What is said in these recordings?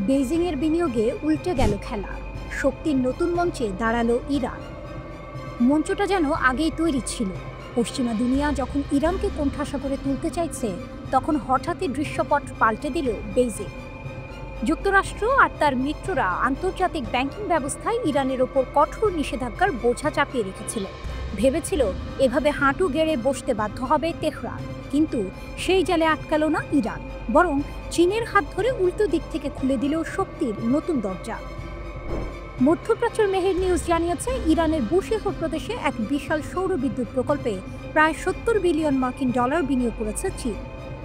বেইজিংয়ের বিনিয়োগে উল্টে গেল খেলা। শক্তির নতুন মঞ্চে দাঁড়ালো ইরান। মঞ্চটা যেন আগেই তৈরি ছিল। পশ্চিমা দুনিয়া যখন ইরানকে কোণঠাসা করে তুলতে চাইছে, তখন হঠাৎই দৃশ্যপট পাল্টে দিল বেইজিং। যুক্তরাষ্ট্র আর তার মিত্ররা আন্তর্জাতিক ব্যাংকিং ব্যবস্থায় ইরানের ওপর কঠোর নিষেধাজ্ঞার বোঝা চাপিয়ে রেখেছিল। ভেবেছিল এভাবে হাঁটু গেড়ে বসতে বাধ্য হবে তেহরান, কিন্তু সেই জালে আটকাল না ইরান, বরং চীনের হাত ধরে উল্টো দিক থেকে খুলে দিল শক্তির নতুন দরজা। মধ্যপ্রাচ্যের মেহের নিউজ জানিয়েছে, ইরানের বুশেহর প্রদেশে এক বিশাল সৌর বিদ্যুৎ প্রকল্পে প্রায় 70 বিলিয়ন মার্কিন ডলার বিনিয়োগ করেছে চীন।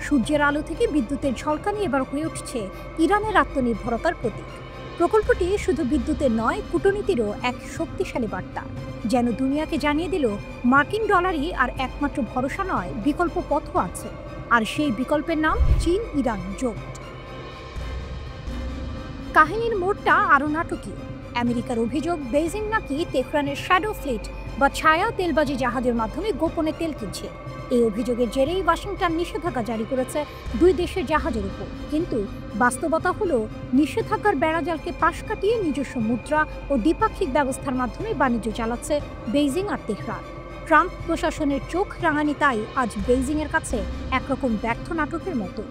সূর্যের আলো থেকে বিদ্যুতের ঝলকানি এবার হয়ে উঠছে ইরানের আত্মনির্ভরতার প্রতীক। প্রকল্পটি শুধু বিদ্যুতের নয়, কূটনীতিরও এক শক্তিশালী বার্তা, যেন দুনিয়াকে জানিয়ে দিল মার্কিন ডলারই আর একমাত্র ভরসা নয়, বিকল্প পথও আছে। আর সেই বিকল্পের নাম চীন ইরান জোট। কাহিনীর মোড়টা আরও নাটকীয়। আমেরিকার অভিযোগ, বেইজিং নাকি তেহরানের শ্যাডো ফ্লিট বা ছায়া তেলবাজি জাহাজের মাধ্যমে গোপনে তেল কিনছে। এই অভিযোগের জেরেই ওয়াশিংটন নিষেধাজ্ঞা জারি করেছে দুই দেশের জাহাজের উপর। কিন্তু বাস্তবতা হলো, নিষেধাজ্ঞার বেড়াজালকে পাশ কাটিয়ে নিজস্ব মুদ্রা ও দ্বিপাক্ষিক ব্যবস্থার মাধ্যমে বাণিজ্য চালাচ্ছে বেইজিং আর তেহরান। ট্রাম্প প্রশাসনের চোখ রাঙানি তাই আজ বেইজিংয়ের কাছে একরকম ব্যর্থ নাটকের মতো।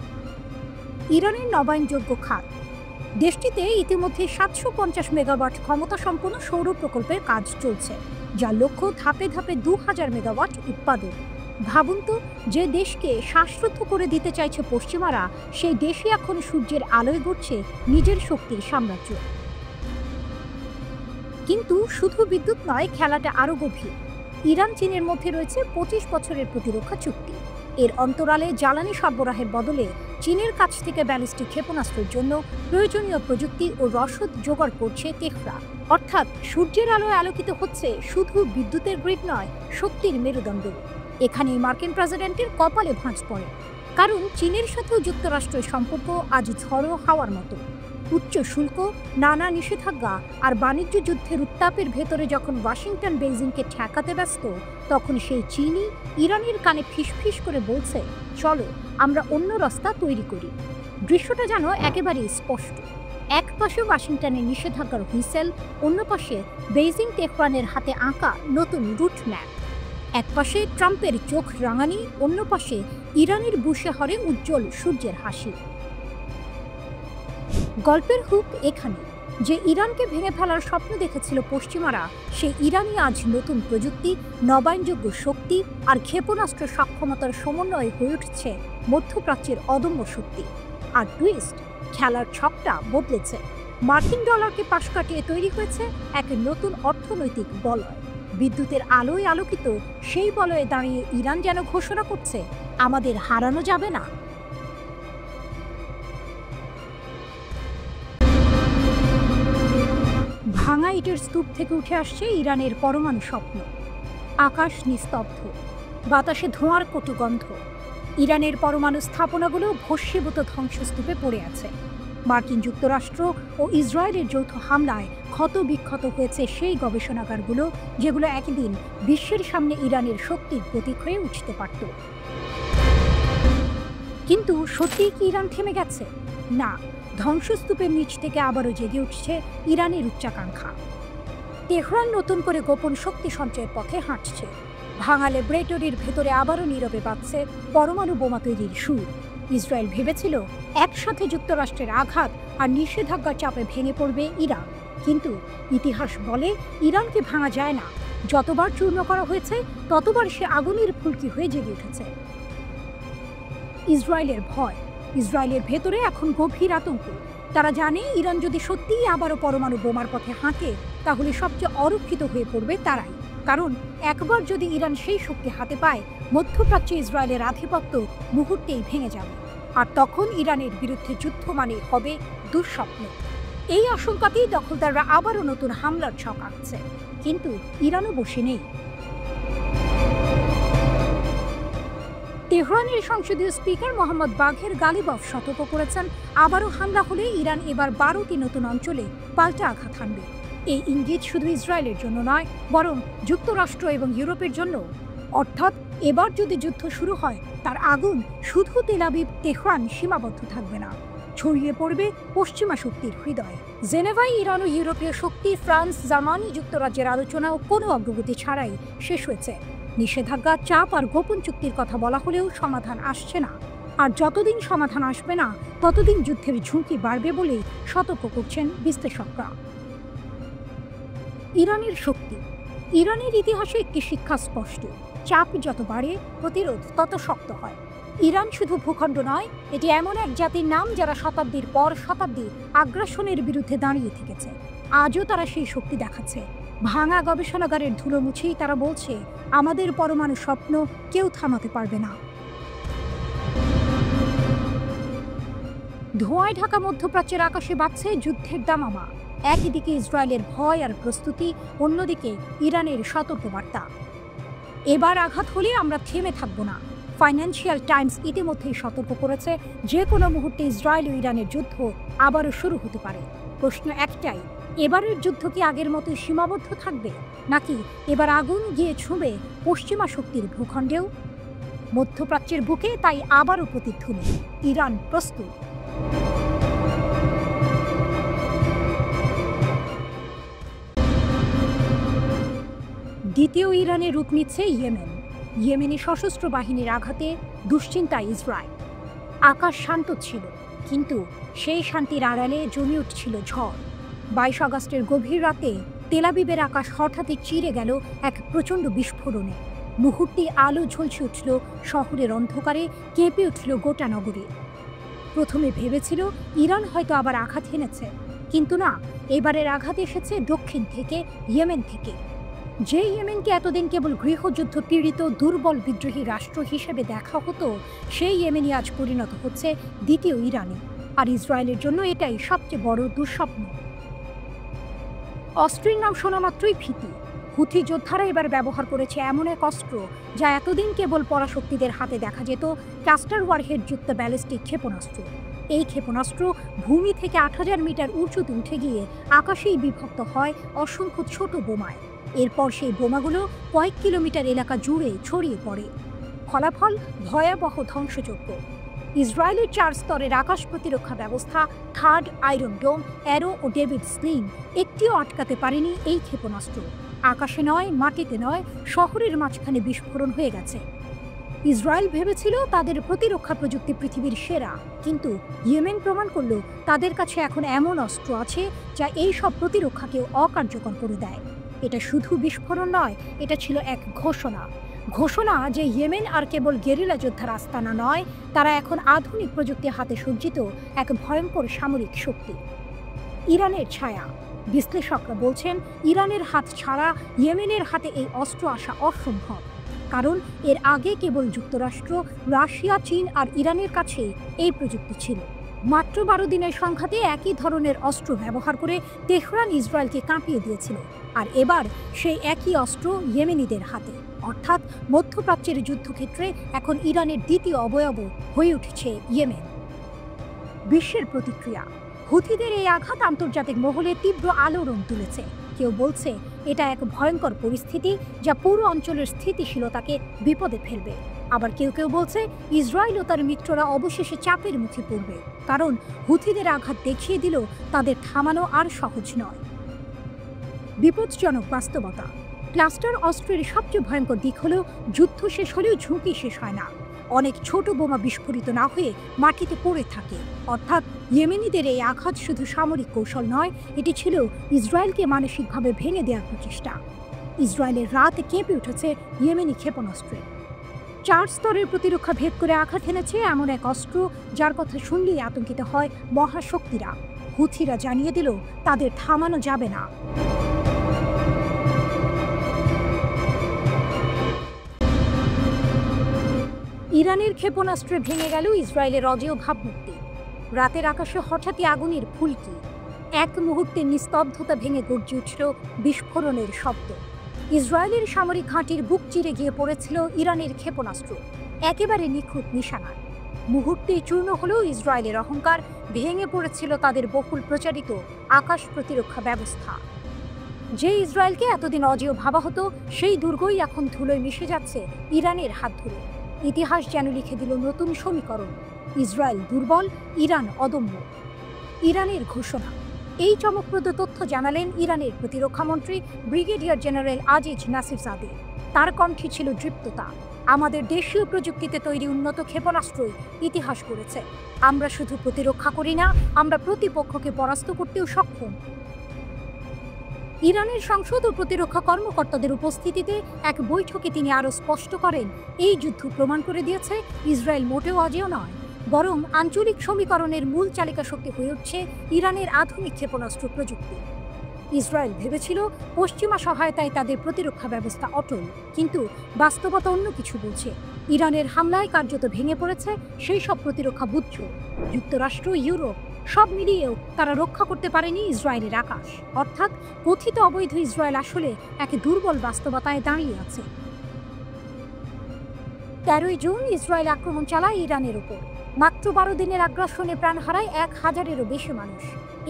ইরানের নবায়নযোগ্য খাত। দেশটিতে ইতিমধ্যে 750 মেগাওয়াট ক্ষমতা সম্পন্ন সৌর প্রকল্পের কাজ চলছে, যার লক্ষ্য ধাপে ধাপে 2000 মেগাওয়াট উৎপাদন। ভাবুন তো, যে দেশকে শ্বাসরুদ্ধ করে দিতে চাইছে পশ্চিমারা, সেই দেশই এখন সূর্যের আলোয় গড়ছে নিজের শক্তির সাম্রাজ্য। কিন্তু শুধু বিদ্যুৎ নয়, খেলাটা আরও গভীর। ইরান চীনের মধ্যে রয়েছে 25 বছরের প্রতিরক্ষা চুক্তি। এর অন্তরালে জ্বালানি সরবরাহের বদলে চীনের কাছ থেকে ব্যালিস্টিক ক্ষেপণাস্ত্রের জন্য প্রয়োজনীয় প্রযুক্তি ও রসদ জোগাড় করছে তেহরান। অর্থাৎ সূর্যের আলোয় আলোকিত হচ্ছে শুধু বিদ্যুতের গ্রিড নয়, শক্তির মেরুদণ্ড। এখানেই মার্কিন প্রেসিডেন্টের কপালে ভাঁজ পড়ে, কারণ চীনের সাথেও যুক্তরাষ্ট্রের সম্পর্ক আজ ঝড়ো হাওয়ার মতো। উচ্চ শুল্ক, নানা নিষেধাজ্ঞা আর বাণিজ্য যুদ্ধের উত্তাপের ভেতরে যখন ওয়াশিংটন বেইজিংকে ঠেকাতে ব্যস্ত, তখন সেই চীনই ইরানের কানে ফিসফিস করে বলছে, চলো আমরা অন্য রাস্তা তৈরি করি। দৃশ্যটা যেন একেবারেই স্পষ্ট। এক পাশে ওয়াশিংটনের নিষেধাজ্ঞার হুইসেল, অন্য পাশে বেইজিং তেহরানের হাতে আঁকা নতুন রুট ম্যাপ। এক পাশে ট্রাম্পের চোখ রাঙানি, অন্য পাশে ইরানের বুশেহরে উজ্জ্বল সূর্যের হাসি। গল্পের হুক এখানে, যে ইরানকে ভেঙে ফেলার স্বপ্ন দেখেছিল পশ্চিমারা, সেই ইরানই আজ নতুন প্রযুক্তি, নবায়নযোগ্য শক্তি আর ক্ষেপণাস্ত্র সক্ষমতার সমন্বয়ে হয়ে উঠছে মধ্যপ্রাচ্যের অদম্য শক্তি। আর টুইস্ট, খেলার ছকটা বদলেছে। মার্কিন ডলারকে পাশ কাটিয়ে তৈরি হয়েছে এক নতুন অর্থনৈতিক বলয়। বিদ্যুতের আলোয় আলোকিত সেই বলয়ে দাঁড়িয়ে ইরান যেন ঘোষণা করছে, আমাদের হারানো যাবে না। ভাঙা ইটের স্তূপ থেকে উঠে আসছে ইরানের পরমাণু স্বপ্ন। আকাশ নিস্তব্ধ, বাতাসে ধোঁয়ার কটু গন্ধ। ইরানের পরমাণু স্থাপনাগুলো ভস্মীভূত ধ্বংসস্তূপে পড়ে আছে। মার্কিন যুক্তরাষ্ট্র ও ইসরায়েলের যৌথ হামলায় ক্ষত বিক্ষত হয়েছে সেই গবেষণাগারগুলো, যেগুলো একদিন বিশ্বের সামনে ইরানের শক্তির প্রতীক হয়ে উঠতে পারত। কিন্তু সত্যিই কি ইরান থেমে গেছে? না, ধ্বংসস্তূপের নিচ থেকে আবারও জেগে উঠছে ইরানের উচ্চাকাঙ্ক্ষা। তেহরান নতুন করে গোপন শক্তি সঞ্চয়ের পথে হাঁটছে। ভাঙা ল্যাবরেটরির ভেতরে আবারও নীরবে বাজছে পরমাণু বোমা তৈরির সুর। ইসরায়েল ভেবেছিল একসাথে যুক্তরাষ্ট্রের আঘাত আর নিষেধাজ্ঞার চাপে ভেঙে পড়বে ইরান, কিন্তু ইতিহাস বলে ইরানকে ভাঙা যায় না। যতবার চূর্ণ করা হয়েছে, ততবার সে আগুনের ফুলকি হয়ে জেগে উঠেছে। ইসরায়েলের ভয়, ইসরায়েলের ভেতরে এখন গভীর আতঙ্ক। তারা জানে, ইরান যদি সত্যিই আবারও পরমাণু বোমার পথে হাঁটে, তাহলে সবচেয়ে অরক্ষিত হয়ে পড়বে তারাই। কারণ একবার যদি ইরান সেই শক্তি হাতে পায়, মধ্যপ্রাচ্যে ইসরায়েলের আধিপত্য মুহূর্তেই ভেঙে যাবে। আর তখন ইরানের বিরুদ্ধে যুদ্ধ মানে হবে দুঃস্বপ্ন। এই আশঙ্কাতেই দখলদাররা আবারও নতুন হামলার ছক আঁকছে। কিন্তু ইরানও বসে নেই। তেহরানের সংসদীয় স্পিকার মোহাম্মদ বাঘের গালিবফ সতর্ক করেছেন, আবারও হামলা হলে ইরান এবার 12টি নতুন অঞ্চলে পাল্টা আঘাত হানবে। এই ইঙ্গিত শুধু ইসরায়েলের জন্য নয়, বরং যুক্তরাষ্ট্র এবং ইউরোপের জন্য। অর্থাৎ এবার যদি যুদ্ধ শুরু হয়, তার আগুন শুধু তেল আবিব তেহরান সীমাবদ্ধ থাকবে না। ছড়িয়ে পড়বে পশ্চিমা শক্তির হৃদয়ে। জেনেভায় ইরান ও ইউরোপীয় শক্তি, ফ্রান্স, জার্মানি, যুক্তরাজ্যের আলোচনা ও কোনো অগ্রগতি ছাড়াই শেষ হয়েছে। নিষেধাজ্ঞা, চাপ আর গোপন চুক্তির কথা বলা হলেও সমাধান আসছে না। আর যতদিন সমাধান আসবে না, ততদিন যুদ্ধের ঝুঁকি বাড়বে বলেই সতর্ক করছেন বিশ্লেষকরা। ইরানের শক্তি। ইরানের ইতিহাসে একটি শিক্ষা স্পষ্ট: চাপ যত বাড়ে, প্রতিরোধ তত শক্ত হয়। ইরান শুধু ভূখণ্ড নয়, এটি এমন এক জাতির নাম যারা শতাব্দীর পর শতাব্দী আগ্রাসনের বিরুদ্ধে দাঁড়িয়ে থেকেছে। আজও তারা সেই শক্তি দেখাচ্ছে। ভাঙা গবেষণাগারের ধুলো মুছেই তারা বলছে, আমাদের পরমাণু স্বপ্ন কেউ থামাতে পারবে না। ধোঁয়ায় ঢাকা মধ্যপ্রাচ্যের আকাশে বাজছে যুদ্ধের দামামা। একদিকে ইসরায়েলের ভয় আর প্রস্তুতি, অন্যদিকে ইরানের সতর্কবার্তা। এবার আঘাত হলে আমরা থেমে থাকব না। ফাইন্যান্সিয়াল টাইমস ইতিমধ্যেই সতর্ক করেছে, যে কোনো মুহূর্তে ইসরায়েল ও ইরানের যুদ্ধ আবারও শুরু হতে পারে। প্রশ্ন একটাই, এবারের যুদ্ধ কি আগের মতোই সীমাবদ্ধ থাকবে, নাকি এবার আগুন গিয়ে ছুঁবে পশ্চিমা শক্তির ভূখণ্ডেও? মধ্যপ্রাচ্যের বুকে তাই আবারও প্রতিধ্বনি, ইরান প্রস্তুত। দ্বিতীয় ইরানে রূপ নিচ্ছে ইয়েমেন। ইয়েমেনি সশস্ত্র বাহিনীর আঘাতে দুশ্চিন্তায় ইসরায়েল। আকাশ শান্ত ছিল, কিন্তু সেই শান্তির আড়ালে জমে উঠছিল ঝড়। 22 আগস্টের গভীর রাতে তেলাবিবের আকাশ হঠাৎই চিরে গেল এক প্রচণ্ড বিস্ফোরণে। মুহূর্তে আলো ঝলসে উঠল শহরের অন্ধকারে, কেঁপে উঠল গোটা নগরী। প্রথমে ভেবেছিল ইরান হয়তো আবার আঘাত হেনেছে, কিন্তু না, এবারের আঘাত এসেছে দক্ষিণ থেকে, ইয়েমেন থেকে। যে ইয়েমেনকে এতদিন কেবল গৃহযুদ্ধ পীড়িত দুর্বল বিদ্রোহী রাষ্ট্র হিসেবে দেখা হতো, সেই ইয়েমেনই আজ পরিণত হচ্ছে দ্বিতীয় ইরানে। আর ইসরায়েলের জন্য এটাই সবচেয়ে বড় দুঃস্বপ্ন। অস্ত্রের নাম শোনা মাত্রই ভীতি। হুথি যোদ্ধারা এবার ব্যবহার করেছে এমন এক অস্ত্র যা এতদিন কেবল পরাশক্তিদের হাতে দেখা যেত, ক্লাস্টার ওয়ারহেডযুক্ত ব্যালিস্টিক ক্ষেপণাস্ত্র। এই ক্ষেপণাস্ত্র ভূমি থেকে 8000 মিটার উঁচুতে উঠে গিয়ে আকাশেই বিভক্ত হয় অসংখ্য ছোট বোমায়। এরপর সেই বোমাগুলো কয়েক কিলোমিটার এলাকা জুড়ে ছড়িয়ে পড়ে। ফলাফল ভয়াবহ ধ্বংসযজ্ঞ। ইসরায়েলের 4 স্তরের আকাশ প্রতিরক্ষা ব্যবস্থা, থার্ড আয়রন ডোম, অ্যারো ও ডেভিড স্লিং একটিও আটকাতে পারেনি এই ক্ষেপণাস্ত্র। আকাশে নয়, মাটিতে নয়, শহরের মাঝখানে বিস্ফোরণ হয়ে গেছে। ইসরায়েল ভেবেছিল তাদের প্রতিরক্ষা প্রযুক্তি পৃথিবীর সেরা, কিন্তু ইয়েমেন প্রমাণ করল তাদের কাছে এখন এমন অস্ত্র আছে যা এই সব প্রতিরক্ষাকেও অকার্যকর করে দেয়। এটা শুধু বিস্ফোরণ নয়, এটা ছিল এক ঘোষণা যে ইয়েমেন আর কেবল গেরিলা যোদ্ধার আস্তানা নয়, তারা এখন আধুনিক প্রযুক্তি হাতে সজ্জিত এক ভয়ঙ্কর সামরিক শক্তি। ইরানের ছায়া। বিশ্লেষকরা বলছেন, ইরানের হাত ছাড়া ইয়েমেনের হাতে এই অস্ত্র আসা অসম্ভব। কারণ এর আগে কেবল যুক্তরাষ্ট্র, রাশিয়া, চীন আর ইরানের কাছে এই প্রযুক্তি ছিল। মাত্র 12 দিনের সংঘাতে একই ধরনের অস্ত্র ব্যবহার করে তেহরান ইসরায়েলকে কাঁপিয়ে দিয়েছিল। আর এবার সেই একই অস্ত্র ইয়েমেনিদের হাতে। অর্থাৎ মধ্যপ্রাচ্যের যুদ্ধক্ষেত্রে এখন ইরানের দ্বিতীয় অবয়ব হয়ে উঠেছে ইয়েমেন। বিশ্বের প্রতিক্রিয়া। হুথিদের এই আঘাত আন্তর্জাতিক মহলে তীব্র আলোড়ন তুলেছে। কেউ বলছে এটা এক ভয়ঙ্কর পরিস্থিতি যা পুরো অঞ্চলের স্থিতিশীলতাকে বিপদে ফেলবে। আবার কেউ বলছে ইসরায়েল ও তার মিত্ররা অবশেষে চাপের মুখে পড়বে, কারণ হুথিদের আঘাত দেখিয়ে দিল তাদের থামানো আর সহজ নয়। বিপজ্জনক বাস্তবতা। ক্লাস্টার অস্ত্রের সবচেয়ে ভয়ঙ্কর দিক হল যুদ্ধ শেষ হলেও ঝুঁকি শেষ হয় না। অনেক ছোট বোমা বিস্ফোরিত না হয়ে মাটিতে পড়ে থাকে। অর্থাৎ ইয়েমেনিদের এই আঘাত শুধু সামরিক কৌশল নয়, এটি ছিল ইসরায়েলকে মানসিকভাবে ভেঙে দেওয়ার প্রচেষ্টা। ইসরায়েলের রাত কেঁপে উঠেছে ইয়েমেনি ক্ষেপণাস্ত্রে। 4 স্তরের প্রতিরক্ষা ভেদ করে আঘাত এনেছে এমন এক অস্ত্র যার কথা শুনলেই আতঙ্কিত হয় মহাশক্তিরা। হুথিরা জানিয়ে দিল তাদের থামানো যাবে না। ইরানের ক্ষেপণাস্ত্রে ভেঙে গেল ইসরায়েলের অজেয় ভাবমূর্তি। রাতের আকাশে হঠাৎই আগুনের ফুলকি। এক মুহূর্তে নিস্তব্ধতা ভেঙে গর্জে উঠল বিস্ফোরণের শব্দ। ইসরায়েলের সামরিক ঘাঁটির বুক চিরে গিয়ে পড়েছিল ইরানের ক্ষেপণাস্ত্র, একেবারে নিখুঁত নিশানায়। মুহূর্তেই চূর্ণ হলেও ইসরায়েলের অহংকার, ভেঙে পড়েছিল তাদের বহুল প্রচারিত আকাশ প্রতিরক্ষা ব্যবস্থা। যে ইসরায়েলকে এতদিন অজেয় ভাবা হতো, সেই দুর্গই এখন ধুলোয় মিশে যাচ্ছে ইরানের হাত ধরে। ইতিহাস যেন লিখে দিল নতুন সমীকরণ। ইসরায়েল দুর্বল, ইরান অদম্য। ইরানের ঘোষণা। এই চমকপ্রদ তথ্য জানালেন ইরানের প্রতিরক্ষামন্ত্রী ব্রিগেডিয়ার জেনারেল আজিজ নাসিরজাদে। তার কণ্ঠে ছিল দৃপ্ততা। আমাদের দেশীয় প্রযুক্তিতে তৈরি উন্নত ক্ষেপণাস্ত্রই ইতিহাস গড়েছে। আমরা শুধু প্রতিরক্ষা করি না, আমরা প্রতিপক্ষকে পরাস্ত করতেও সক্ষম। ইরানের সংসদ ও প্রতিরক্ষা কর্মকর্তাদের উপস্থিতিতে এক বৈঠকে তিনি আরও স্পষ্ট করেন, এই যুদ্ধ প্রমাণ করে দিয়েছে ইসরায়েল মোটেও অজেয় নয়, বরং আঞ্চলিক সমীকরণের মূল চালিকা শক্তি হয়ে উঠছে ইরানের আধুনিক ক্ষেপণাস্ত্র প্রযুক্তি। ইসরায়েল ভেবেছিল পশ্চিমা সহায়তায় তাদের প্রতিরক্ষা ব্যবস্থা অটল, কিন্তু বাস্তবতা অন্য কিছু বলছে। ইরানের হামলায় কার্যত ভেঙে পড়েছে সেই সব প্রতিরক্ষা বুদ্ধ। যুক্তরাষ্ট্র, ইউরোপ সব মিলিয়েও তারা রক্ষা করতে পারেনি ইসরায়েলের আকাশ। অর্থাৎ কথিত অবৈধ ইসরায়েল আসলে এক দুর্বল বাস্তবতায় দাঁড়িয়ে আছে। 13 জুন ইসরায়েল আক্রমণ চালায় ইরানের উপর। মাত্র 12 দিনের আগ্রাসনে প্রাণ হারায় 1000-এরও বেশি মানুষ।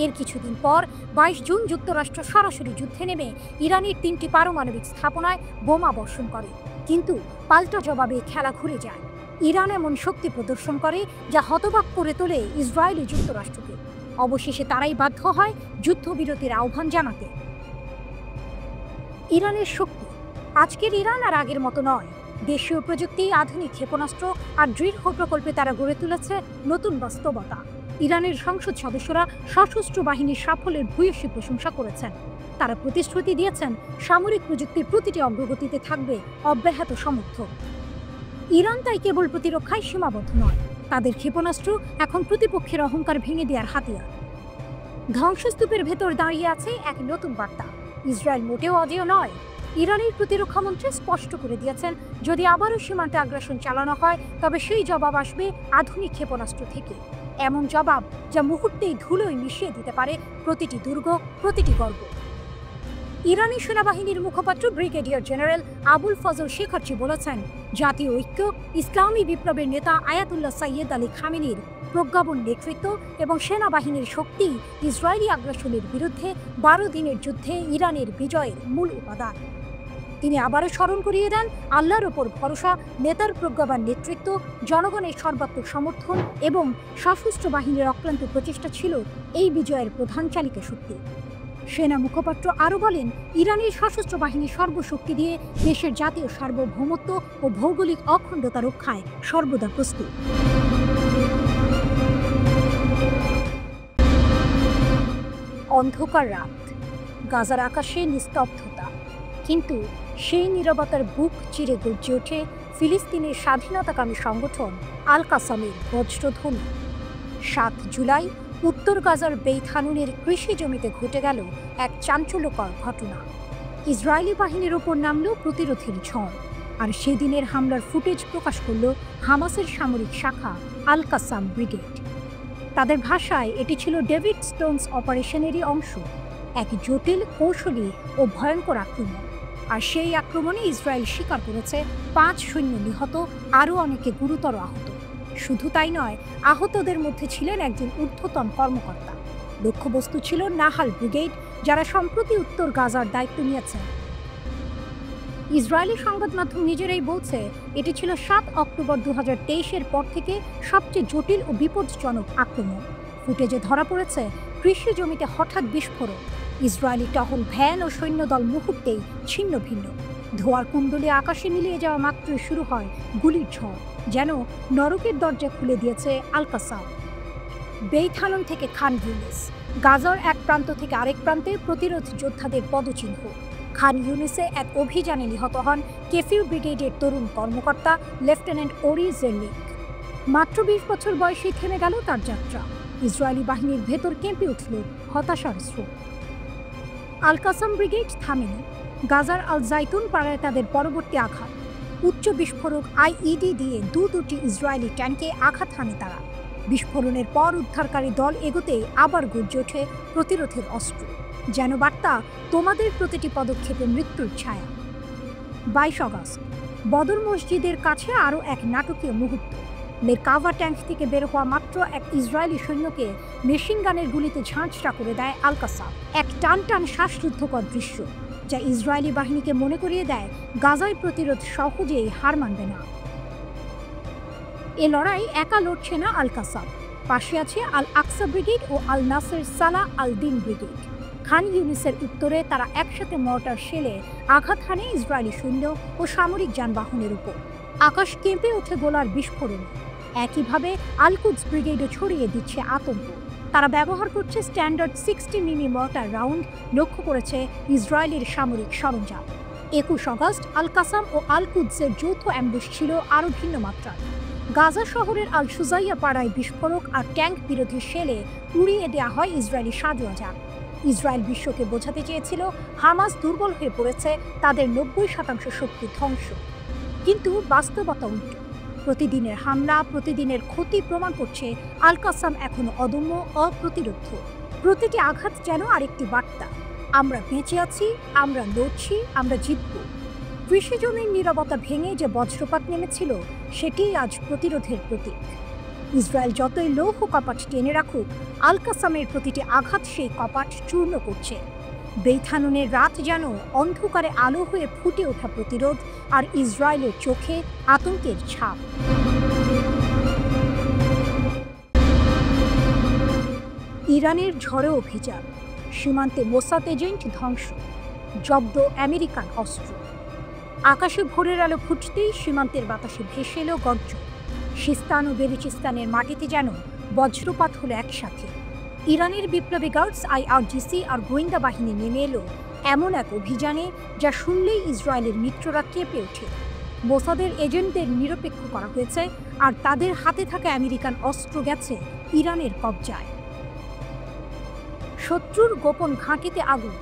এর কিছুদিন পর 22 জুন যুক্তরাষ্ট্র সরাসরি যুদ্ধে নেমে ইরানের 3টি পারমাণবিক স্থাপনায় বোমা বর্ষণ করে। কিন্তু পাল্টা জবাবে খেলা ঘুরে যায়। ইরান এমন শক্তি প্রদর্শন করে যা হতবাক করে তোলে ইসরায়েল ও যুক্তরাষ্ট্রকে। অবশেষে তারাই বাধ্য হয় যুদ্ধবিরতির আহ্বান জানাতে। ইরানের শক্তি। আজকের ইরান আর আগের মতো নয়। দেশীয় প্রযুক্তি, আধুনিক ক্ষেপণাস্ত্র আর দৃঢ় প্রকল্পে তারা গড়ে তুলেছে নতুন বাস্তবতা। ইরানের সংসদ সদস্যরা সশস্ত্র বাহিনীর সাফল্যের ভূয়সী প্রশংসা করেছেন। তারা প্রতিশ্রুতি দিয়েছেন সামরিক প্রযুক্তির প্রতিটি অগ্রগতিতে থাকবে অব্যাহত সমর্থন। ইরান তাই কেবল প্রতিরক্ষায় সীমাবদ্ধ নয়, তাদের ক্ষেপণাস্ত্র এখন প্রতিপক্ষের অহংকার ভেঙে দেওয়ার হাতিয়ার। ধ্বংসস্তূপের ভেতর দাঁড়িয়ে আছে এক নতুন বার্তা, ইসরায়েল মোটেও অজেয় নয়। ইরানের প্রতিরক্ষামন্ত্রী স্পষ্ট করে দিয়েছেন, যদি আবারও সীমান্তে আগ্রাসন চালানো হয় তবে সেই জবাব আসবে আধুনিক ক্ষেপণাস্ত্র থেকে। এমন জবাব যা মুহূর্তেই ধুলোয় মিশিয়ে দিতে পারে প্রতিটি দুর্গ, প্রতিটি গর্ব। ইরানি সেনাবাহিনীর মুখপাত্র ব্রিগেডিয়ার জেনারেল আবুল ফজল শেখারচি বলেছেন, জাতীয় ঐক্য, ইসলামী বিপ্লবের নেতা আয়াতুল্লাহ সাইয়েদ আলী খামেনির প্রজ্ঞাপন নেতৃত্ব এবং সেনাবাহিনীর শক্তি ইসরায়েলি আগ্রাসনের বিরুদ্ধে 12 দিনের যুদ্ধে ইরানের বিজয়ের মূল উপাদান। তিনি আবারও স্মরণ করিয়ে দেন, আল্লাহর ওপর ভরসা, নেতার প্রজ্ঞাবান নেতৃত্ব, জনগণের সর্বাত্মক সমর্থন এবং সশস্ত্র বাহিনীর অক্লান্ত প্রচেষ্টা ছিল এই বিজয়ের প্রধান চালিকা শক্তি। সেনা মুখপাত্র আরও বলেন, ইরানের সশস্ত্র বাহিনী সর্বশক্তি দিয়ে দেশের জাতীয় সার্বভৌমত্ব ও ভৌগোলিক অখণ্ডতা রক্ষায় সর্বদা প্রস্তুত। অন্ধকার রাত, গাজার আকাশে নিস্তব্ধতা, কিন্তু সেই নীরবতার বুক চিরে গর্জে ওঠে ফিলিস্তিনের স্বাধীনতাকামী সংগঠন আল কাসামের বজ্রধ্বনি। 7 জুলাই উত্তর গাজার বেইত হানুনের কৃষি জমিতে ঘটে গেল এক চাঞ্চল্যকর ঘটনা। ইসরায়েলি বাহিনীর ওপর নামল প্রতিরোধের ঝড়, আর সেদিনের হামলার ফুটেজ প্রকাশ করল হামাসের সামরিক শাখা আল কাসাম ব্রিগেড। তাদের ভাষায় এটি ছিল ডেভিড স্টোনস অপারেশনেরই অংশ, এক জটিল, কৌশলী ও ভয়ঙ্কর আক্রমণ। আর সেই আক্রমণে ইসরায়েল স্বীকার করেছে 5 সৈন্য নিহত, আরও অনেকে গুরুতর আহত। শুধু তাই নয়, আহতদের মধ্যে ছিলেন একজন ঊর্ধ্বতন কর্মকর্তা। লক্ষ্যবস্তু ছিল নাহাল ব্রিগেড, যারা সম্প্রতি উত্তর গাজার দায়িত্ব নিয়েছেন। ইসরায়েলি সংবাদ মাধ্যম নিজেরাই বলছে, এটি ছিল 7 অক্টোবর 2023-এর পর থেকে সবচেয়ে জটিল ও বিপজ্জনক আক্রমণ। ফুটেজে ধরা পড়েছে কৃষি জমিতে হঠাৎ বিস্ফোরণ, ইসরায়েলি টহল ভ্যান ও সৈন্যদল মুহূর্তেই ছিন্ন ভিন্ন। ধোঁয়ার কুণ্ডলে আকাশে মিলিয়ে যাওয়া মাত্রই শুরু হয় গুলির ঝড়, যেন নরকের দরজা খুলে দিয়েছে আল কাসাম। বেইত হানুন থেকে খান ইউনিস, গাজার এক প্রান্ত থেকে আরেক প্রান্তে প্রতিরোধ যোদ্ধাদের পদচিহ্ন। খান ইউনিসে এক অভিযানে নিহত হন কেফির ব্রিগেডের তরুণ কর্মকর্তা লেফটেন্যান্ট ওরি জেরলিক। মাত্র 20 বছর বয়সেই থেমে গেল তার যাত্রা। ইসরায়েলি বাহিনীর ভেতর কেঁপে উঠল হতাশার স্রোত। আল কাসাম ব্রিগেড থামেনি। গাজার আল জাইতুন পাড়ায় তাদের পরবর্তী আঘাত। উচ্চ বিস্ফোরক আইইডি দিয়ে দুটি ইসরায়েলি ট্যাঙ্কে আঘাত হানে তারা। বিস্ফোরণের পর উদ্ধারকারী দল এগোতেই আবার গর্জে ওঠে প্রতিরোধের অস্ত্র, যেন বার্তা, তোমাদের প্রতিটি পদক্ষেপে মৃত্যুর ছায়া। 22 আগস্ট বদর মসজিদের কাছে আরও এক নাটকীয় মুহূর্ত। মেরকাভা ট্যাঙ্ক থেকে বের হওয়া মাত্র এক ইসরায়েলি সৈন্যকে মেশিন গানের গুলিতে ঝাঁঝরা করে দেয় আল কাসাম। এক টান টান শ্বাসরুদ্ধকর দৃশ্য, যা ইসরায়েলি বাহিনীকে মনে করিয়ে দেয় গাজায় প্রতিরোধ সহজেই হার মানবে না। এ লড়াই একা লড়ছে না আল কাসাম, পাশে আছে আল আকসা ব্রিগেড ও আল নাসের সালাহ আল দিন ব্রিগেড। খান ইউনিসের উত্তরে তারা একসাথে মর্টার শেলে আঘাত হানে ইসরায়েলি সৈন্য ও সামরিক যানবাহনের উপর। আকাশ কেঁপে ওঠে গোলার বিস্ফোরণে। একইভাবে আল কুদস ব্রিগেডও ছড়িয়ে দিচ্ছে আতঙ্ক। তারা ব্যবহার করছে স্ট্যান্ডার্ড 60 মিমি মর্টার রাউন্ড, লক্ষ্য করেছে ইসরায়েলের সামরিক সরঞ্জাম। 21 আগস্ট আল কাসাম ও আল কুদসের যৌথ অ্যাম্বুশ ছিল আরও ভিন্ন মাত্রার। গাজা শহরের আল সুজাইয়া পাড়ায় বিস্ফোরক আর ট্যাঙ্ক বিরোধী শেলে উড়িয়ে দেওয়া হয় ইসরায়েলি সাজোয়া যান। ইসরায়েল বিশ্বকে বোঝাতে চেয়েছিল হামাস দুর্বল হয়ে পড়েছে, তাদের 90% শক্তি ধ্বংস। কিন্তু বাস্তবতা উল্টো। প্রতিদিনের হামলা, প্রতিদিনের ক্ষতি প্রমাণ করছে আল কাসাম এখনো অদম্য, অপ্রতিরোধ্য। প্রতিটি আঘাত যেন আরেকটি বার্তা, আমরা বেঁচে আছি, আমরা লড়ছি, আমরা জিতব। কৃষিজমির নীরবতা ভেঙে যে বজ্রপাত নেমেছিল, সেটিই আজ প্রতিরোধের প্রতীক। ইসরায়েল যতই লৌহ কপাট টেনে রাখুক, আল কাসামের প্রতিটি আঘাত সেই কপাট চূর্ণ করছে। বেইথানুনের রাত যেন অন্ধকারে আলো হয়ে ফুটে ওঠা প্রতিরোধ, আর ইসরায়েলের চোখে আতঙ্কের ছাপ। ইরানের ঝড়ে অভিযান, সীমান্তে মোসাদ এজেন্ট ধ্বংস, জব্দ আমেরিকান অস্ত্র। আকাশে ভোরের আলো ফুটতেই সীমান্তের বাতাসে ভেসে এলো গর্জন। সিস্তান ও বেলুচিস্তানের মাটিতে যেন বজ্রপাত হলো একসাথে। ইরানের বিপ্লবী গার্ডস IRGC আর গোয়েন্দা বাহিনী নেমে এলো এমন এক অভিযানে যা শুনলেই ইসরায়েলের মিত্ররা কেঁপে ওঠে। মোসাদের এজেন্টদের নিরপেক্ষ করা হয়েছে, আর তাদের হাতে থাকা আমেরিকান অস্ত্র গেছে ইরানের কবজায়। শত্রুর গোপন ঘাঁটিতে আগুন,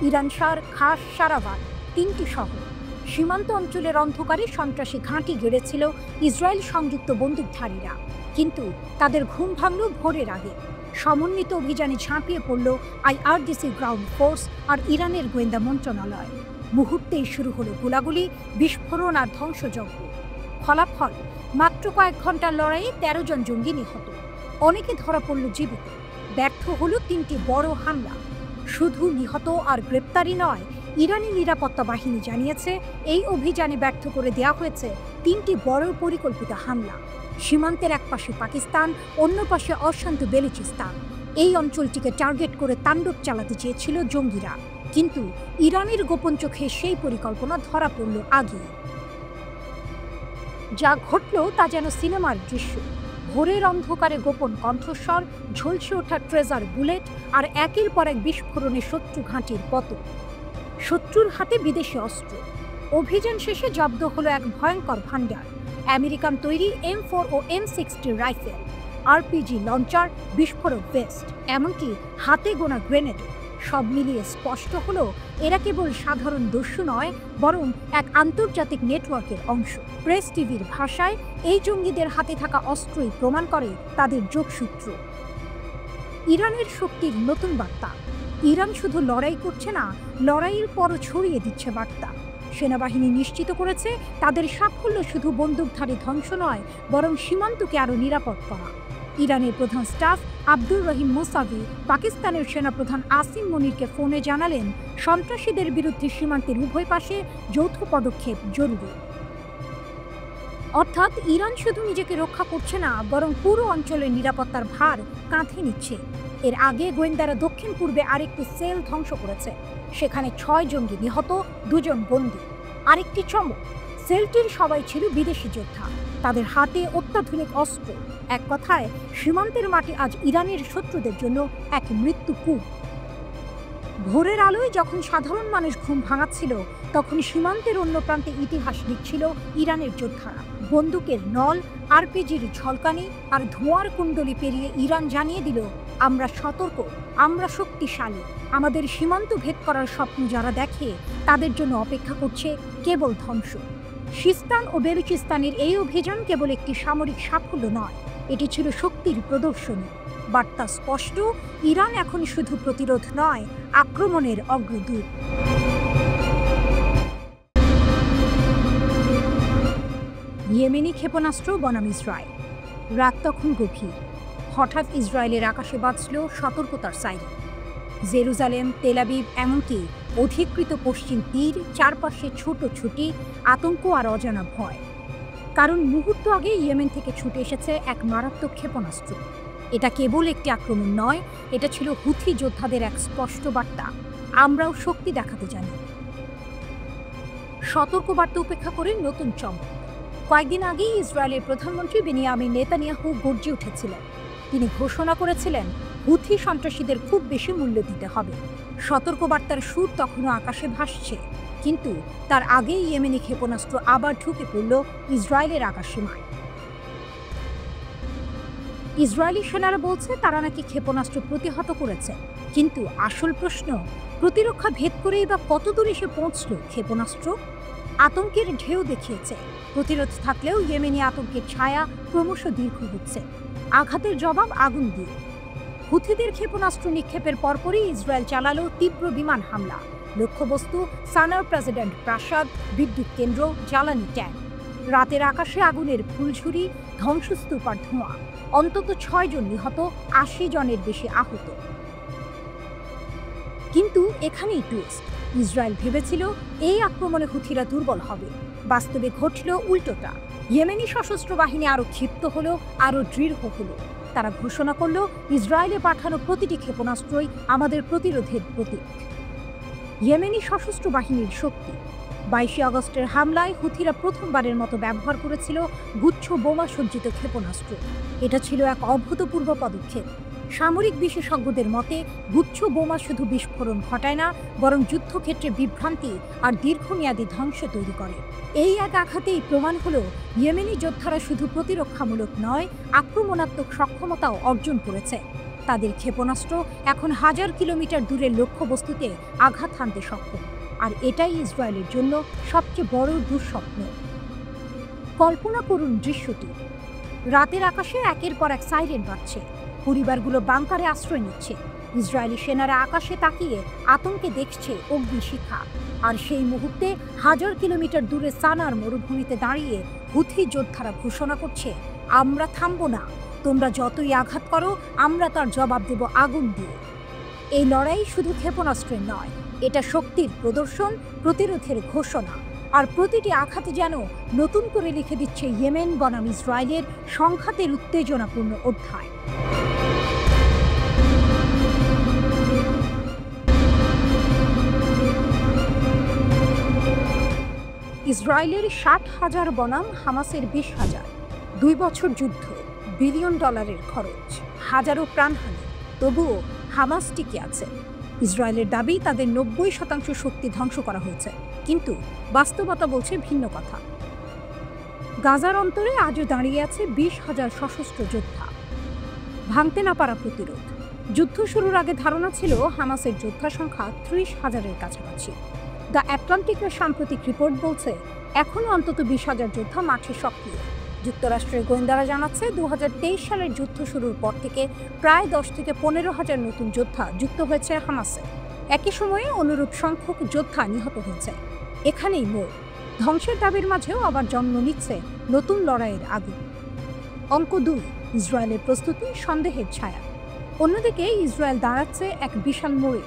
ইরানশার, খাস, সারাবাদ, 3টি শহর। সীমান্ত অঞ্চলের অন্ধকারে সন্ত্রাসী ঘাঁটি গেড়েছিল ইসরায়েল সংযুক্ত বন্দুকধারীরা, কিন্তু তাদের ঘুম ভাঙল ভোরের আগে। সমন্বিত অভিযানে ঝাঁপিয়ে পড়ল IRGC গ্রাউন্ড ফোর্স আর ইরানের গোয়েন্দা মন্ত্রণালয়। মুহূর্তেই শুরু হলো গোলাগুলি, বিস্ফোরণ আর ধ্বংসযজ্ঞ। ফলাফল, মাত্র কয়েক ঘন্টার লড়াইয়ে 13 জন জঙ্গি নিহত, অনেকে ধরা পড়ল জীবিত। ব্যর্থ হলো 3টি বড় হামলা। শুধু নিহত আর গ্রেপ্তারি নয়, ইরানি নিরাপত্তা বাহিনী জানিয়েছে এই অভিযানে ব্যর্থ করে দেওয়া হয়েছে 3টি বড় পরিকল্পিত হামলা। সীমান্তের এক পাশে পাকিস্তান, অন্য পাশে অশান্ত বেলুচিস্তান। এই অঞ্চলটিকে টার্গেট করে তাণ্ডব চালাতে চেয়েছিল জঙ্গিরা, কিন্তু ইরানের গোপন চোখে সেই পরিকল্পনা ধরা পড়ল আগে। যা ঘটল তা যেন সিনেমার দৃশ্য। ভোরের অন্ধকারে গোপন কণ্ঠস্বর, ঝলসে ওঠা ট্রেজার বুলেট, আর একের পর এক বিস্ফোরণে শত্রু ঘাঁটির পতন। শত্রুর হাতে বিদেশি অস্ত্র। অভিযান শেষে জব্দ হলো এক ভয়ঙ্কর ভাণ্ডার, আমেরিকান তৈরি M4 ও M60 রাইফেল, RPG লঞ্চার, বিস্ফোরক ভেস্ট, এমনকি হাতে গোনা গ্রেনেড। সব মিলিয়ে স্পষ্ট হলো এরা কেবল সাধারণ দস্যু নয়, বরং এক আন্তর্জাতিক নেটওয়ার্কের অংশ। প্রেস টিভির ভাষায়, এই জঙ্গিদের হাতে থাকা অস্ত্রই প্রমাণ করে তাদের যোগসূত্র। ইরানের শক্তির নতুন বার্তা। ইরান শুধু লড়াই করছে না, লড়াইয়ের পরও ছড়িয়ে দিচ্ছে বার্তা। সেনাবাহিনী নিশ্চিত করেছে তাদের সাফল্য শুধু বন্দুকধারী ধ্বংস নয়, বরং সীমান্তকে আরও নিরাপদ করা। ইরানের প্রধান স্টাফ আব্দুর রহিম মুসাভি পাকিস্তানের সেনাপ্রধান আসিম মনিরকে ফোনে জানালেন, সন্ত্রাসীদের বিরুদ্ধে সীমান্তের উভয় পাশে যৌথ পদক্ষেপ জরুরি। অর্থাৎ ইরান শুধু নিজেকে রক্ষা করছে না, বরং পুরো অঞ্চলের নিরাপত্তার ভার কাঁধে নিচ্ছে। এর আগে গোয়েন্দারা দক্ষিণ পূর্বে আরেকটি সেল ধ্বংস করেছে, সেখানে 6 জঙ্গি নিহত, 2 জন বন্দী। আরেকটি চমক, সেলটির সবাই ছিল বিদেশি যোদ্ধা, তাদের হাতে অত্যাধুনিক অস্ত্র। এক কথায়, সীমান্তের মাটি আজ ইরানের শত্রুদের জন্য এক মৃত্যুকূপ। ভোরের আলোয় যখন সাধারণ মানুষ ঘুম ভাঙাচ্ছিল, তখন সীমান্তের অন্য প্রান্তে ইতিহাস লিখছিল ইরানের যোদ্ধারা। বন্দুকের নল, RPGর ঝলকানি আর ধোঁয়ার কুণ্ডলি পেরিয়ে ইরান জানিয়ে দিল, আমরা সতর্ক, আমরা শক্তিশালী। আমাদের সীমান্ত ভেদ করার স্বপ্ন যারা দেখে, তাদের জন্য অপেক্ষা করছে কেবল ধ্বংস। সিস্তান ও বেলুচিস্তানের এই অভিযান কেবল একটি সামরিক সাফল্য নয়, এটি ছিল শক্তির প্রদর্শনী। বার্তা স্পষ্ট, ইরান এখন শুধু প্রতিরোধ নয়, আক্রমণের অগ্রদূত। ইয়েমেনি ক্ষেপণাস্ত্র বনাম ইসরায়েল। রাত তখন গভীর। হঠাৎ ইসরায়েলের আকাশে বাজল সতর্কতার সাইরেন। জেরুজালেম, তেল আবিব, এমনকি অধিকৃত পশ্চিম তীর, চারপাশে ছোট ছুটি, আতঙ্ক আর অজানা ভয়। কারণ মুহূর্ত আগে ইয়েমেন থেকে ছুটে এসেছে এক মারাত্মক ক্ষেপণাস্ত্র। এটা কেবল একটি আক্রমণ নয়, এটা ছিল হুথি যোদ্ধাদের এক স্পষ্ট বার্তা, আমরাও শক্তি দেখাতে জানি। সতর্কবার্তা উপেক্ষা করে নতুন চমক। কয়েকদিন আগেই ইসরায়েলের প্রধানমন্ত্রী বেনিয়ামিন নেতানিয়াহু গর্জে উঠেছিলেন। তিনি ঘোষণা করেছিলেন হুথি সন্ত্রাসীদের খুব বেশি মূল্য দিতে হবে। সতর্কবার্তার সুর তখনও আকাশে ভাসছে, কিন্তু তার আগেই ইয়েমেনি ক্ষেপণাস্ত্র আবার ঢুকে পড়ল ইসরায়েলের আকাশসীমায়। ইসরায়েলি সেনারা বলছে তারা নাকি ক্ষেপণাস্ত্র প্রতিহত করেছে, কিন্তু আসল প্রশ্ন, প্রতিরক্ষা ভেদ করেই বা কত দূর এসে পৌঁছল ক্ষেপণাস্ত্র? আতঙ্কের ঢেউ দেখিয়েছে। প্রতিরোধ থাকলেও ইয়েমেনি আতঙ্কের ছায়া ক্রমশ দীর্ঘ হচ্ছে। আঘাতের জবাব আগুন দিয়ে। হুথিদের ক্ষেপণাস্ত্র নিক্ষেপের পরপরই ইসরায়েল চালালো তীব্র বিমান হামলা। লক্ষ্যবস্তু সানার প্রেসিডেন্ট প্রাসাদ, বিদ্যুৎ কেন্দ্র, জ্বালানি ট্যাঙ্ক। রাতের আকাশে আগুনের ফুলঝুরি, ধ্বংসস্তূপ আর ধোঁয়া। অন্তত 6 জন নিহত, 80 জনের বেশি আহত। কিন্তু এখানেই টুইস্ট। ইসরায়েল ভেবেছিল এই আক্রমণে হুথিরা দুর্বল হবে। বাস্তবে ঘটল উল্টোটা। ইয়েমেনি সশস্ত্র বাহিনী আরও ক্ষিপ্ত হলো, আরও দৃঢ় হলো। তারা ঘোষণা করল ইসরায়েলে পাঠানো প্রতিটি ক্ষেপণাস্ত্রই আমাদের প্রতিরোধের প্রতীক। ইয়েমেনি সশস্ত্র বাহিনীর শক্তি। 22 আগস্টের হামলায় হুথিরা প্রথমবারের মতো ব্যবহার করেছিল গুচ্ছ বোমা সজ্জিত ক্ষেপণাস্ত্র। এটা ছিল এক অভূতপূর্ব পদক্ষেপ। সামরিক বিশেষজ্ঞদের মতে গুচ্ছ বোমা শুধু বিস্ফোরণ ঘটায় না, বরং যুদ্ধক্ষেত্রে বিভ্রান্তি আর দীর্ঘমেয়াদী ধ্বংস তৈরি করে। এই এক আঘাতেই প্রমাণ হলো ইয়েমেনি যোদ্ধারা শুধু প্রতিরক্ষামূলক নয়, আক্রমণাত্মক সক্ষমতাও অর্জন করেছে। তাদের ক্ষেপণাস্ত্র এখন 1000 কিলোমিটার দূরের লক্ষ্যবস্তুতে আঘাত হানতে সক্ষম। আর এটাই ইসরায়েলের জন্য সবচেয়ে বড় দুঃস্বপ্ন। কল্পনা করুন দৃশ্যটি। রাতের আকাশে একের পর এক সাইরেন বাজছে। পরিবারগুলো বাংকারে আশ্রয় নিচ্ছে। ইসরায়েলি সেনারা আকাশে তাকিয়ে আতঙ্কে দেখছে অগ্নিশিখা। আর সেই মুহূর্তে 1000 কিলোমিটার দূরে সানার মরুভূমিতে দাঁড়িয়ে হুথি যোদ্ধারা ঘোষণা করছে, আমরা থামবো না। তোমরা যতই আঘাত করো, আমরা তার জবাব দেব আগুন দিয়ে। এই লড়াই শুধু ক্ষেপণাস্ত্রের নয়, এটা শক্তির প্রদর্শন, প্রতিরোধের ঘোষণা। আর প্রতিটি আঘাতে যেন নতুন করে লিখে দিচ্ছে ইয়েমেন বনাম ইসরায়েলের সংঘাতের উত্তেজনাপূর্ণ অধ্যায়। ইসরায়েলের 60,000 বনাম হামাসের 20,000। 2 বছর যুদ্ধ, বিলিয়ন ডলারের খরচ, হাজারো প্রাণহানি। তবুও হামাস টিকে আছে। ইসরায়েলের দাবি তাদের 90% শক্তি ধ্বংস করা হয়েছে, কিন্তু বাস্তবতা বলছে ভিন্ন কথা। গাজার অন্তরে আজও দাঁড়িয়ে আছে 20,000 সশস্ত্র যোদ্ধা। ভাঙতে না পারা প্রতিরোধ। যুদ্ধ শুরুর আগে ধারণা ছিল হামাসের যোদ্ধা সংখ্যা 30,000-এর কাছাকাছি। দ্য আটলান্টিকের সাম্প্রতিক রিপোর্ট বলছে এখনও অন্তত 20,000 যোদ্ধা মাঠে সক্রিয়। যুক্তরাষ্ট্রের গোয়েন্দারা জানাচ্ছে 2023 সালের যুদ্ধ শুরুর পর থেকে প্রায় 10 থেকে 15,000 নতুন যোদ্ধা যুক্ত হয়েছে হামাসে। একই সময়ে অনুরূপ সংখ্যক যোদ্ধা নিহত হয়েছে। এখানেই মোড়। ধ্বংসের দাবির মাঝেও আবার জন্ম নিচ্ছে নতুন লড়াইয়ের আগুন। অঙ্ক 2, ইসরায়েলের প্রস্তুতি সন্দেহের ছায়া। অন্যদিকে ইসরায়েল দাঁড়াচ্ছে এক বিশাল মোড়ে।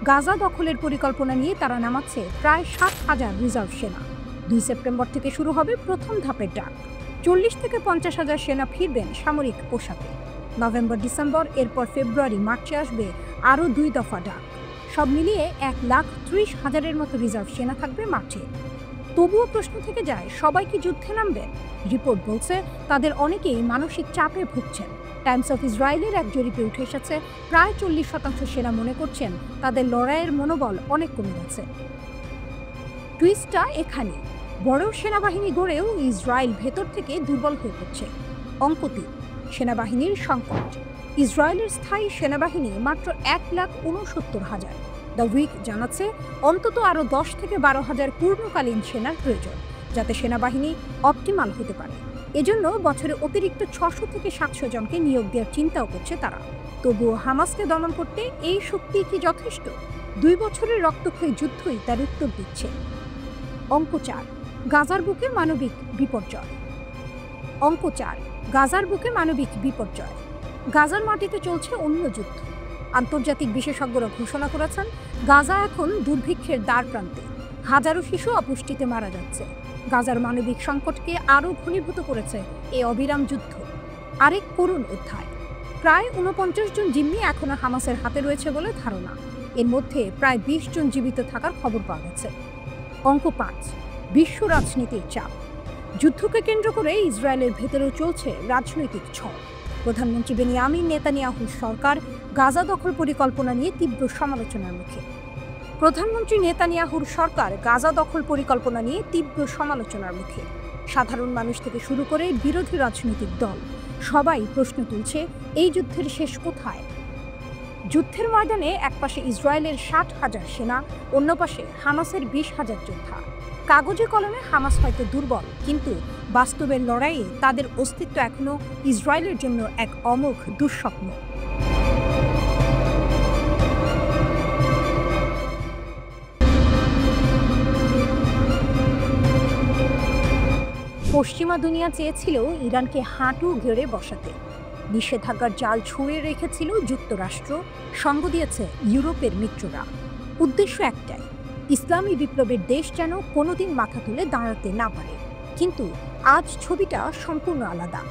গাজা দখলের পরিকল্পনা নিয়ে তারা নামাচ্ছে প্রায় 7,000 রিজার্ভ সেনা। 2 সেপ্টেম্বর থেকে শুরু হবে প্রথম ধাপের ডাক। 40 থেকে 50,000 সেনা ফিরবেন সামরিক পোশাকে। নভেম্বর, ডিসেম্বর, এরপর ফেব্রুয়ারি, মার্চে আসবে আরও 2 দফা ডাক। সব মিলিয়ে 1,30,000-এর মতো রিজার্ভ সেনা থাকবে মাঠে। তবুও প্রশ্ন থেকে যায়, সবাই কি যুদ্ধে নামবেন? রিপোর্ট বলছে তাদের অনেকেই মানসিক চাপে ভুগছেন। টাইমস অফ ইসরায়েলের এক জরিপে উঠে এসেছে প্রায় 40% সেনা মনে করছেন তাদের লড়াইয়ের মনোবল অনেক কমে গেছে। টুইস্টটা এখানে। বড় সেনাবাহিনী গড়েও ইসরায়েল ভেতর থেকে দুর্বল হয়ে পড়ছে। অঙ্ক 3, সেনাবাহিনীর সংকট। ইসরায়েলের স্থায়ী সেনাবাহিনী মাত্র 1,69,000। দ্য উইক জানাচ্ছে অন্তত আরও 10 থেকে 12,000 পূর্ণকালীন সেনার প্রয়োজন, যাতে সেনাবাহিনী অপটিমাল হতে পারে। এজন্য বছরে অতিরিক্ত 600 থেকে 700 জনকে নিয়োগ দেওয়ার চিন্তাও করছে তারা। তবুও হামাসকে দমন করতে এই শক্তি কি যথেষ্ট? 2 বছরের রক্তক্ষয়ী যুদ্ধই তার উত্তর দিচ্ছে। অঙ্ক 4, গাজার বুকে মানবিক বিপর্যয়। অঙ্ক 4, গাজার বুকে মানবিক বিপর্যয়। গাজার মাটিতে চলছে অন্য যুদ্ধ। আন্তর্জাতিক বিশেষজ্ঞরা ঘোষণা করেছেন গাজা এখন দুর্ভিক্ষের দ্বার প্রান্তে। হাজারো শিশু অপুষ্টিতে মারা যাচ্ছে। গাজার মানবিক সংকটকে আরও ঘনীভূত করেছে এই অবিরাম যুদ্ধ। আরেক করুণ অধ্যায়। প্রায় ৪৯ জন জিম্মি এখনো হামাসের হাতে রয়েছে বলে ধারণা। এর মধ্যে প্রায় ২০ জন জীবিত থাকার খবর পাওয়া গেছে। অঙ্ক ৫, বিশ্ব রাজনীতির চাপ। যুদ্ধকে কেন্দ্র করে ইসরায়েলের ভেতরেও চলছে রাজনৈতিক ঝড়। প্রধানমন্ত্রী বেনিয়ামিন নেতানিয়াহুর সরকার গাজা দখল পরিকল্পনা নিয়ে তীব্র সমালোচনার মুখে। সাধারণ মানুষ থেকে শুরু করে বিরোধী রাজনৈতিক দল সবাই প্রশ্ন তুলছে, এই যুদ্ধের শেষ কোথায়? যুদ্ধের ময়দানে একপাশে ইসরায়েলের ৬০,০০০ সেনা, অন্য পাশে হামাসের ২০,০০০ যোদ্ধা। কাগজে কলমে হামাস হয়তো দুর্বল, কিন্তু বাস্তবের লড়াইয়ে তাদের অস্তিত্ব এখনো ইসরায়েলের জন্য এক অমোঘ দুঃস্বপ্ন। পশ্চিমা দুনিয়া চেয়েছিল ইরানকে হাঁটু গেড়ে বসাতে। নিষেধাজ্ঞার জাল ছুঁড়ে রেখেছিল যুক্তরাষ্ট্র, সঙ্গ দিয়েছে ইউরোপের মিত্ররা। উদ্দেশ্য একটাই, ইসলামী বিপ্লবের দেশ যেন কোনোদিন মাথা তুলে দাঁড়াতে না পারে। কিন্তু আজ ছবিটা সম্পূর্ণ আলাদা।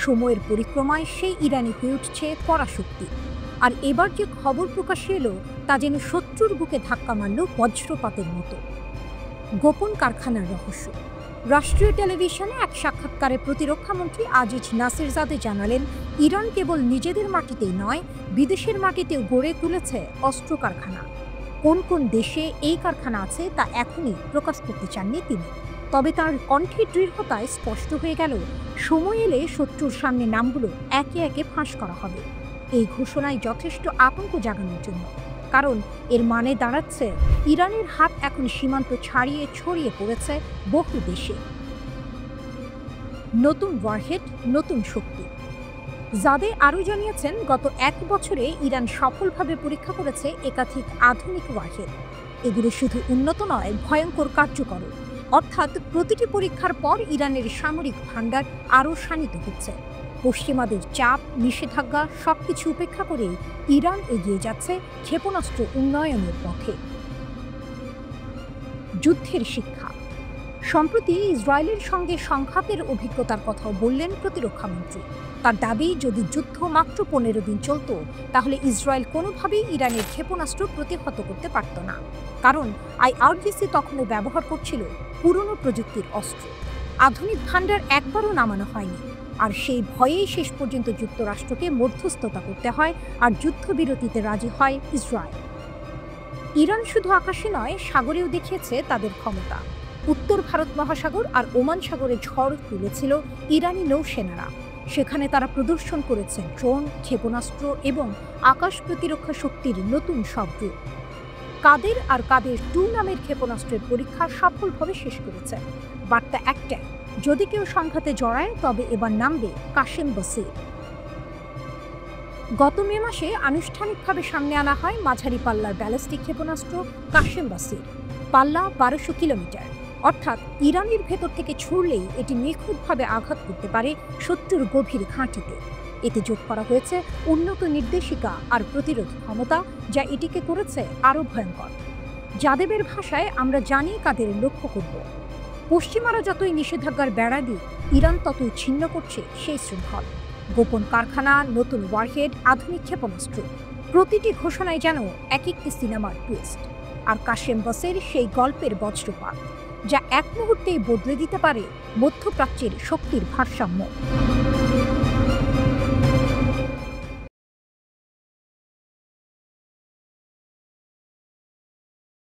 সময়ের পরিক্রমায় সেই ইরানি হয়ে উঠছে পরাশক্তি। আর এবার যে খবর প্রকাশ্যে এলো তা যেন শত্রুর বুকে ধাক্কা মারল বজ্রপাতের মতো। গোপন কারখানার রহস্য। রাষ্ট্রীয় টেলিভিশনে এক সাক্ষাৎকারে প্রতিরক্ষামন্ত্রী আজিজ নাসিরজাদে জানালেন, ইরান কেবল নিজেদের মাটিতেই নয়, বিদেশের মাটিতেও গড়ে তুলেছে অস্ত্র কারখানা। কোন কোন দেশে এই কারখানা আছে তা এখনই প্রকাশ করতে চাননি তিনি। তবে তার কণ্ঠে দৃঢ়তায় স্পষ্ট হয়ে গেল, সময় এলে শত্রুর সামনে নামগুলো একে একে ফাঁস করা হবে। এই ঘোষণায় যথেষ্ট আতঙ্ক জাগানোর জন্য, কারণ এর মানে দাঁড়াচ্ছে ইরানের হাত এখন সীমান্ত ছাড়িয়ে ছড়িয়ে পড়েছে বহু দেশে। নতুন ওয়ারহেড, নতুন শক্তি। জাদে আরও জানিয়েছেন, গত ১ বছরে ইরান সফলভাবে পরীক্ষা করেছে একাধিক আধুনিক ওয়ারহেড। এগুলো শুধু উন্নত নয়, ভয়ঙ্কর কার্যকর। অর্থাৎ প্রতিটি পরীক্ষার পর ইরানের সামরিক ভাণ্ডার আরও শানিত হচ্ছে। পশ্চিমাদের চাপ, নিষেধাজ্ঞা সবকিছু উপেক্ষা করেই ইরান এগিয়ে যাচ্ছে ক্ষেপণাস্ত্র উন্নয়নের পথে। যুদ্ধের শিক্ষা। সম্প্রতি ইসরায়েলের সঙ্গে সংঘাতের অভিজ্ঞতার কথাও বললেন প্রতিরক্ষামন্ত্রী। তার দাবি, যদি যুদ্ধ মাত্র ১৫ দিন চলত, তাহলে ইসরায়েল কোনোভাবেই ইরানের ক্ষেপণাস্ত্র প্রতিহত করতে পারত না। কারণ IRGC তখনও ব্যবহার করছিল পুরনো প্রযুক্তির অস্ত্র। আধুনিক ভাণ্ডার একবারও নামানো হয়নি। আর সেই ভয়েই শেষ পর্যন্ত যুক্তরাষ্ট্রকে মধ্যস্থতা করতে হয়, আর যুদ্ধবিরতিতে রাজি হয় ইসরায়েল। ইরান শুধু আকাশে নয়, সাগরেও দেখিয়েছে তাদের ক্ষমতা। উত্তর ভারত মহাসাগর আর ওমান সাগরে ঝড় তুলেছিল ইরানি নৌসেনারা। সেখানে তারা প্রদর্শন করেছে ড্রোন, ক্ষেপণাস্ত্র এবং আকাশ প্রতিরক্ষা শক্তির নতুন সব রূপ। কাদের আর কাদের 2 নামের ক্ষেপণাস্ত্রের পরীক্ষা সফলভাবে শেষ করেছে। বার্তা একটাই, যদি কেউ সংঘাতে জড়ায় তবে এবার নামবে কাশেম বসির। গত মে মাসে আনুষ্ঠানিকভাবে সামনে আনা হয় মাঝারি পাল্লার ব্যালিস্টিক ক্ষেপণাস্ত্র কাশেম বসির। পাল্লা ১২০০ কিলোমিটার, অর্থাৎ ইরানের ভেতর থেকে ছুড়লেই এটি নিখুঁতভাবে আঘাত করতে পারে শত্রুর গভীর ঘাঁটিতে। এতে যোগ করা হয়েছে উন্নত নির্দেশিকা আর প্রতিরোধ ক্ষমতা, যা এটিকে করেছে আরও ভয়ঙ্কর। যাদেবের ভাষায়, আমরা জানি কাদের লক্ষ্য করব। পশ্চিমারা যতই নিষেধাজ্ঞার বেড়া দিক, ইরান ততই ছিন্ন করছে সেই শৃঙ্খল। গোপন কারখানা, নতুন ওয়ারহেড, আধুনিক ক্ষেপণাস্ত্র, প্রতিটি ঘোষণায় যেন এক একটি সিনেমার টুইস্ট। আর কাশেম বসের সেই গল্পের বজ্রপাত, যা এক মুহূর্তেই বদলে দিতে পারে মধ্যপ্রাচ্যের শক্তির ভারসাম্য।